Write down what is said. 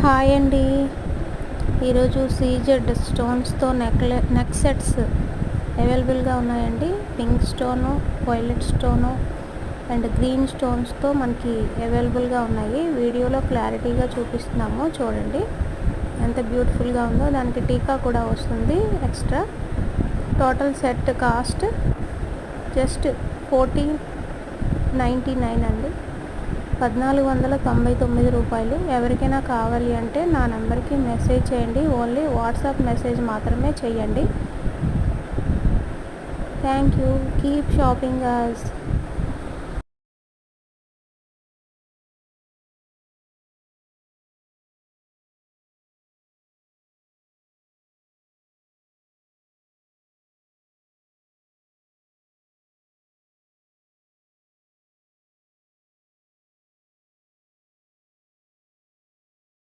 Hi అండి. ఈరోజు CZ స్టోన్స్తో నెక్ సెట్స్ అవైలబుల్గా ఉన్నాయండి. Pink stone, violet stone and green స్టోన్స్తో మనకి అవైలబుల్గా ఉన్నాయి. వీడియోలో క్లారిటీగా చూపిస్తున్నాము, చూడండి ఎంత బ్యూటిఫుల్గా ఉందో. దానికి టీకా కూడా వస్తుంది extra. Total set cost just 1499 అండి, 1499 రూపాయలు. ఎవరికైనా కావాలి అంటే నా నెంబర్కి మెసేజ్ చేయండి. ఓన్లీ వాట్సాప్ మెసేజ్ మాత్రమే చేయండి. Thank you. Keep shopping us.